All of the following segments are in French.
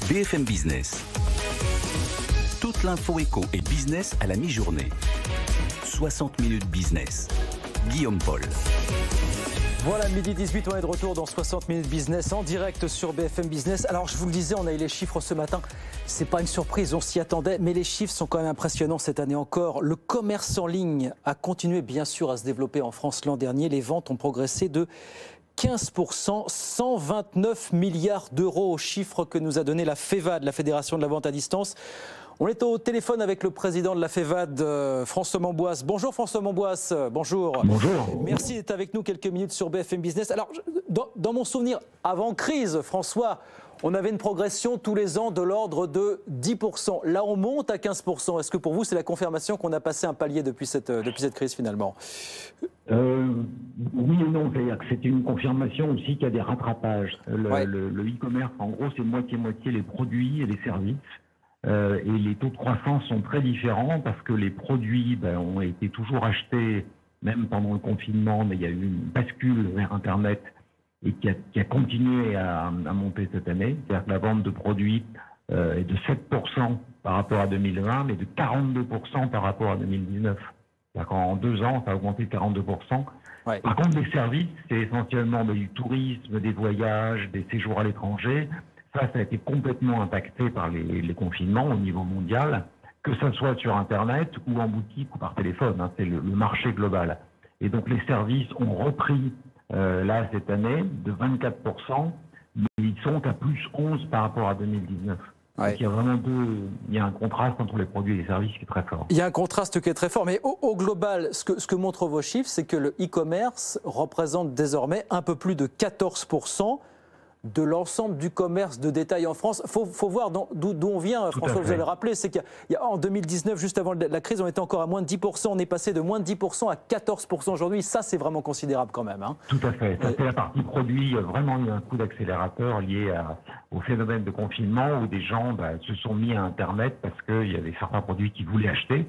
BFM Business. Toute l'info éco et business à la mi-journée. 60 minutes business. Guillaume Paul. Voilà, midi 18, on est de retour dans 60 minutes business en direct sur BFM Business. Alors, je vous le disais, on a eu les chiffres ce matin. C'est pas une surprise, on s'y attendait, mais les chiffres sont quand même impressionnants cette année encore. Le commerce en ligne a continué, bien sûr, à se développer en France l'an dernier. Les ventes ont progressé de 15%, 129 milliards d'euros, au chiffre que nous a donné la FEVAD, la Fédération de la vente à distance. On est au téléphone avec le président de la FEVAD, François Mamboise. Bonjour François Mamboise, bonjour. Bonjour. Merci d'être avec nous quelques minutes sur BFM Business. Alors, dans mon souvenir, avant crise, François, on avait une progression tous les ans de l'ordre de 10%. Là, on monte à 15%. Est-ce que pour vous, c'est la confirmation qu'on a passé un palier depuis cette crise finalement ? Oui et non, c'est-à-dire que c'est une confirmation aussi qu'il y a des rattrapages. Le e-commerce, en gros, c'est moitié-moitié les produits et les services. Et les taux de croissance sont très différents parce que les produits ont été toujours achetés, même pendant le confinement, mais il y a eu une bascule vers Internet et qui a continué à monter cette année. C'est-à-dire que la vente de produits est de 7% par rapport à 2020, mais de 42% par rapport à 2019. C'est-à-dire qu'en 2 ans, ça a augmenté de 42%. Ouais. Par contre, les services, c'est essentiellement du tourisme, des voyages, des séjours à l'étranger. Ça a été complètement impacté par les confinements au niveau mondial, que ce soit sur Internet ou en boutique ou par téléphone. Hein, c'est le marché global. Et donc les services ont repris là cette année de 24%, mais ils sont à plus 11 par rapport à 2019. Ouais. Donc il y a un contraste entre les produits et les services qui est très fort. Il y a un contraste qui est très fort, mais au global, ce que montrent vos chiffres, c'est que le e-commerce représente désormais un peu plus de 14% de l'ensemble du commerce de détail en France. Faut voir d'où on vient, François, vous avez rappelé, c'est qu'en 2019, juste avant la crise, on était encore à moins de 10%, on est passé de moins de 10% à 14% aujourd'hui. Ça, c'est vraiment considérable quand même. Hein. Tout à fait. Ça, c'est la partie produit. Il y a vraiment eu un coup d'accélérateur lié au phénomène de confinement où des gens se sont mis à Internet parce qu'il y avait certains produits qu'ils voulaient acheter,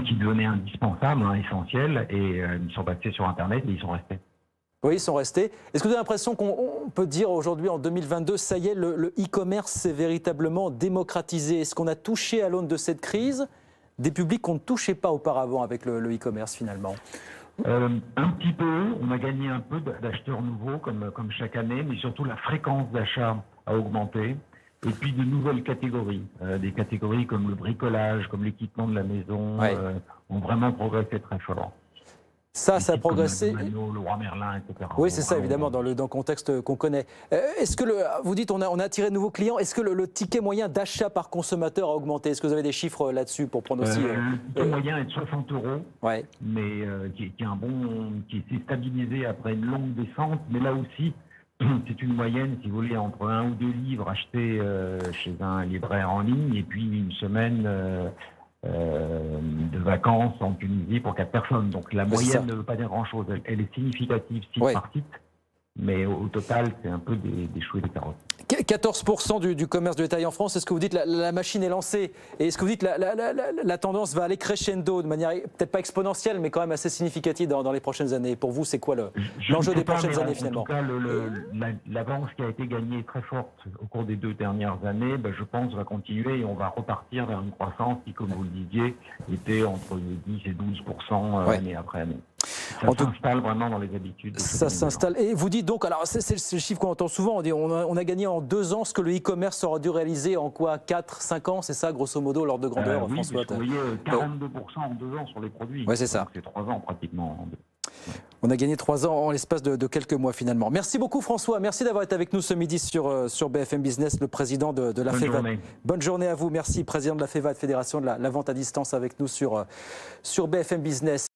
qui devenaient indispensables, essentiels, et ils sont passés sur Internet et ils sont restés. Oui, ils sont restés. Est-ce que vous avez l'impression qu'on peut dire aujourd'hui, en 2022, ça y est, le e-commerce s'est véritablement démocratisé? Est-ce qu'on a touché à l'aune de cette crise des publics qu'on ne touchait pas auparavant avec le e-commerce finalement? Un petit peu. On a gagné un peu d'acheteurs nouveaux comme chaque année, mais surtout la fréquence d'achat a augmenté. Et puis de nouvelles catégories. Des catégories comme le bricolage, comme l'équipement de la maison, ont vraiment progressé très fort. Ça a progressé. Le roi Merlin, etc. Oui, c'est ça, évidemment, dans le contexte qu'on connaît. Est-ce que, vous dites, on a attiré de nouveaux clients. Est-ce que le ticket moyen d'achat par consommateur a augmenté? Est-ce que vous avez des chiffres là-dessus pour prendre aussi... Le ticket moyen est de 60 €, mais qui s'est stabilisé après une longue descente. Mais là aussi, c'est une moyenne, si vous voulez, entre 1 ou 2 livres achetés chez un libraire en ligne et puis une semaine... de vacances en Tunisie pour 4 personnes. Donc la moyenne ne veut pas dire grand-chose. Elle est significative site par site, mais au total, c'est un peu des choux et des carottes. 14% du commerce de détail en France, est-ce que vous dites la machine est lancée? Et est-ce que vous dites la tendance va aller crescendo de manière peut-être pas exponentielle, mais quand même assez significative dans les prochaines années? Pour vous, c'est quoi l'enjeu des prochaines années finalement? En tout cas, l'avance qui a été gagnée très forte au cours des 2 dernières années, je pense, va continuer et on va repartir vers une croissance qui, comme vous le disiez, était entre 10 et 12% année après année. Ça s'installe vraiment dans les habitudes. Ça s'installe. Et vous dites donc, alors c'est le chiffre qu'on entend souvent, on dit on a gagné en 2 ans ce que le e-commerce aurait dû réaliser en quoi, 4-5 ans, c'est ça grosso modo l'ordre de grandeur, oui, François? Vous voyez, 42% en 2 ans sur les produits. Oui, c'est ça. C'est 3 ans pratiquement. On a gagné 3 ans en l'espace de quelques mois finalement. Merci beaucoup François, merci d'avoir été avec nous ce midi sur BFM Business, le président de la FEVAD. Bonne journée à vous, merci, président de la FEVAD, Fédération de la vente à distance, avec nous sur BFM Business.